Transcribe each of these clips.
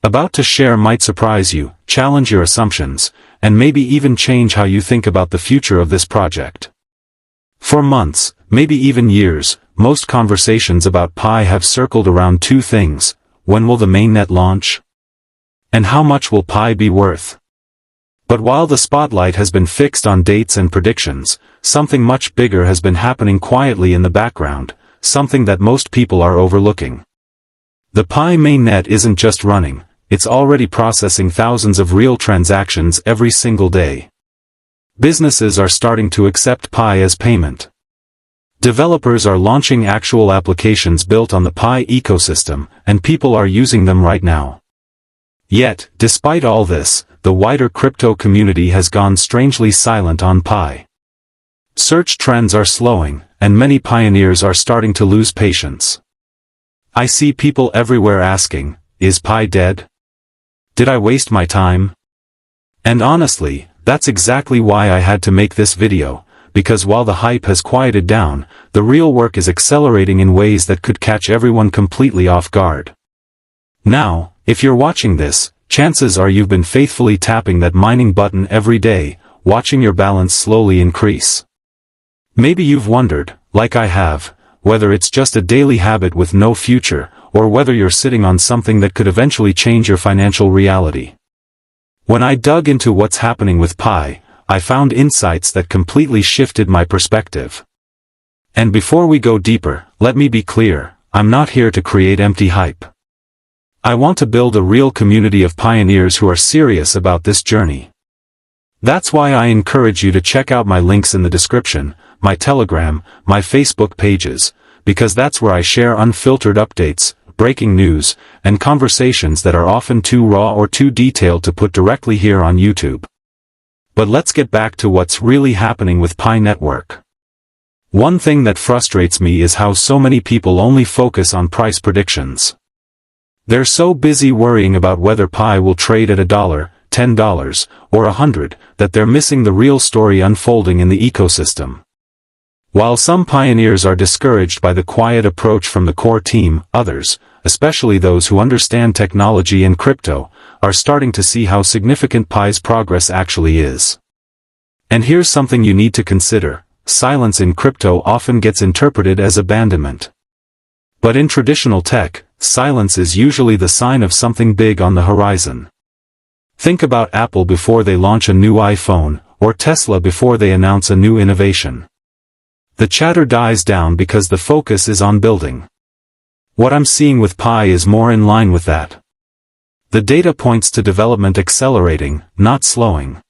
About to share might surprise you, challenge your assumptions, and maybe even change how you think about the future of this project. For months, maybe even years, most conversations about Pi have circled around two things: when will the mainnet launch? And how much will Pi be worth? But while the spotlight has been fixed on dates and predictions, something much bigger has been happening quietly in the background, something that most people are overlooking. The Pi mainnet isn't just running, it's already processing thousands of real transactions every single day. Businesses are starting to accept Pi as payment. Developers are launching actual applications built on the Pi ecosystem, and people are using them right now. Yet, despite all this, the wider crypto community has gone strangely silent on Pi. Search trends are slowing, and many pioneers are starting to lose patience. I see people everywhere asking, is Pi dead? Did I waste my time? And honestly, that's exactly why I had to make this video, because while the hype has quieted down, the real work is accelerating in ways that could catch everyone completely off guard. Now, if you're watching this, chances are you've been faithfully tapping that mining button every day, watching your balance slowly increase. Maybe you've wondered, like I have, whether it's just a daily habit with no future, or whether you're sitting on something that could eventually change your financial reality. When I dug into what's happening with Pi, I found insights that completely shifted my perspective. And before we go deeper, let me be clear, I'm not here to create empty hype. I want to build a real community of pioneers who are serious about this journey. That's why I encourage you to check out my links in the description, my Telegram, my Facebook pages, because that's where I share unfiltered updates, breaking news, and conversations that are often too raw or too detailed to put directly here on YouTube. But let's get back to what's really happening with Pi Network. One thing that frustrates me is how so many people only focus on price predictions. They're so busy worrying about whether Pi will trade at $1, $10, or $100, that they're missing the real story unfolding in the ecosystem. While some pioneers are discouraged by the quiet approach from the core team, others, especially those who understand technology and crypto, are starting to see how significant Pi's progress actually is. And here's something you need to consider: silence in crypto often gets interpreted as abandonment. But in traditional tech, silence is usually the sign of something big on the horizon. Think about Apple before they launch a new iPhone, or Tesla before they announce a new innovation. The chatter dies down because the focus is on building. What I'm seeing with Pi is more in line with that. The data points to development accelerating, not slowing.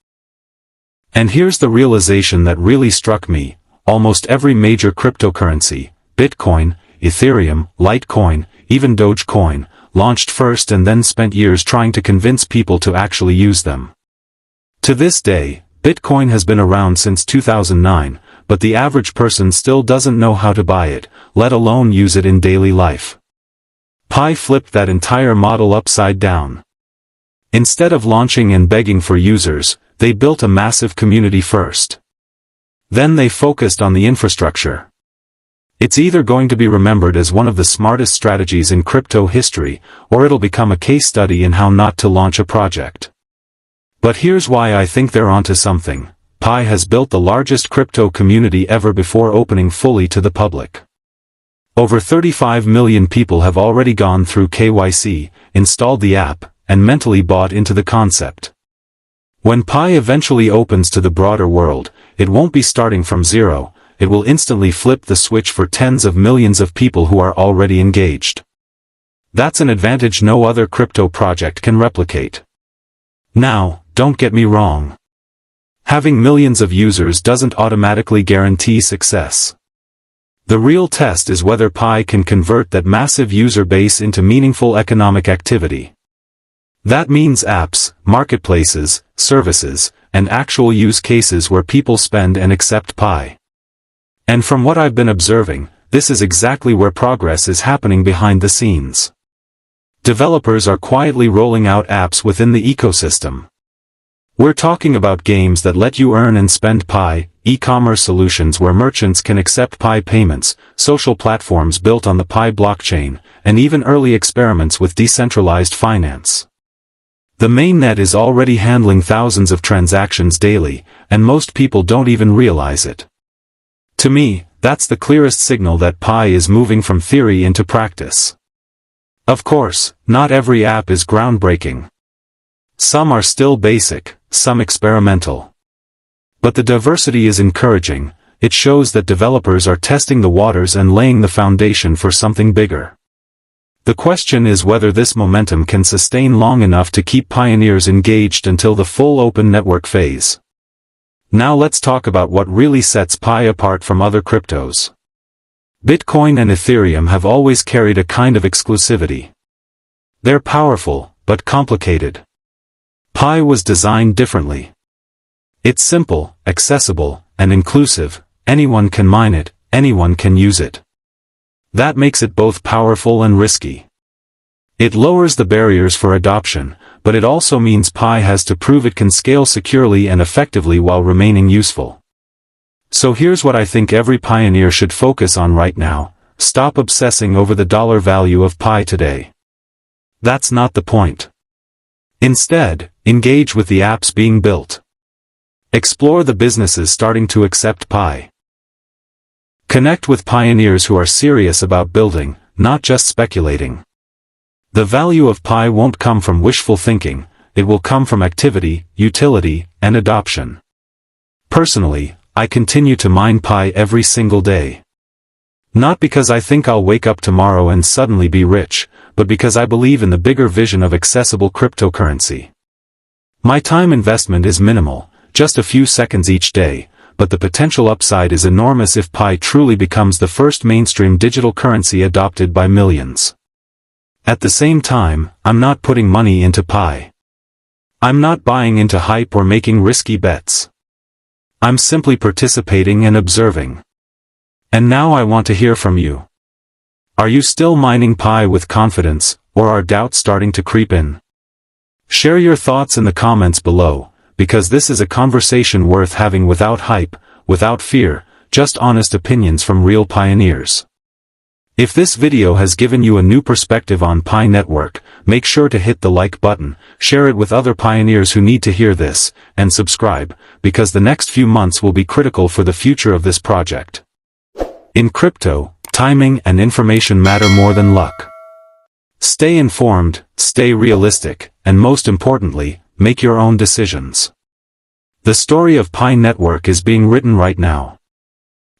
And here's the realization that really struck me: almost every major cryptocurrency, Bitcoin, Ethereum, Litecoin, even Dogecoin, launched first and then spent years trying to convince people to actually use them. To this day, Bitcoin has been around since 2009, but the average person still doesn't know how to buy it, let alone use it in daily life. Pi flipped that entire model upside down. Instead of launching and begging for users, they built a massive community first. Then they focused on the infrastructure. It's either going to be remembered as one of the smartest strategies in crypto history, or it'll become a case study in how not to launch a project. But here's why I think they're onto something: Pi has built the largest crypto community ever before opening fully to the public. Over 35 million people have already gone through KYC, installed the app, and mentally bought into the concept. When Pi eventually opens to the broader world, it won't be starting from zero. It will instantly flip the switch for tens of millions of people who are already engaged. That's an advantage no other crypto project can replicate. Now, don't get me wrong. Having millions of users doesn't automatically guarantee success. The real test is whether Pi can convert that massive user base into meaningful economic activity. That means apps, marketplaces, services, and actual use cases where people spend and accept Pi. And from what I've been observing, this is exactly where progress is happening behind the scenes. Developers are quietly rolling out apps within the ecosystem. We're talking about games that let you earn and spend Pi, e-commerce solutions where merchants can accept Pi payments, social platforms built on the Pi blockchain, and even early experiments with decentralized finance. The mainnet is already handling thousands of transactions daily, and most people don't even realize it. To me, that's the clearest signal that Pi is moving from theory into practice. Of course, not every app is groundbreaking. Some are still basic, some experimental. But the diversity is encouraging. It shows that developers are testing the waters and laying the foundation for something bigger. The question is whether this momentum can sustain long enough to keep pioneers engaged until the full open network phase. Now let's talk about what really sets Pi apart from other cryptos. Bitcoin and Ethereum have always carried a kind of exclusivity. They're powerful, but complicated. Pi was designed differently. It's simple, accessible, and inclusive. Anyone can mine it, anyone can use it. That makes it both powerful and risky. It lowers the barriers for adoption, but it also means Pi has to prove it can scale securely and effectively while remaining useful. So here's what I think every pioneer should focus on right now: stop obsessing over the dollar value of Pi today. That's not the point. Instead, engage with the apps being built. Explore the businesses starting to accept Pi. Connect with pioneers who are serious about building, not just speculating. The value of Pi won't come from wishful thinking, it will come from activity, utility, and adoption. Personally, I continue to mine Pi every single day. Not because I think I'll wake up tomorrow and suddenly be rich, but because I believe in the bigger vision of accessible cryptocurrency. My time investment is minimal, just a few seconds each day, but the potential upside is enormous if Pi truly becomes the first mainstream digital currency adopted by millions. At the same time, I'm not putting money into Pi. I'm not buying into hype or making risky bets. I'm simply participating and observing. And now I want to hear from you. Are you still mining Pi with confidence, or are doubts starting to creep in? Share your thoughts in the comments below, because this is a conversation worth having without hype, without fear, just honest opinions from real pioneers. If this video has given you a new perspective on Pi Network, make sure to hit the like button, share it with other pioneers who need to hear this, and subscribe, because the next few months will be critical for the future of this project. In crypto, timing and information matter more than luck. Stay informed, stay realistic, and most importantly, make your own decisions. The story of Pi Network is being written right now.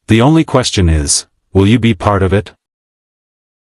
The only question is, will you be part of it?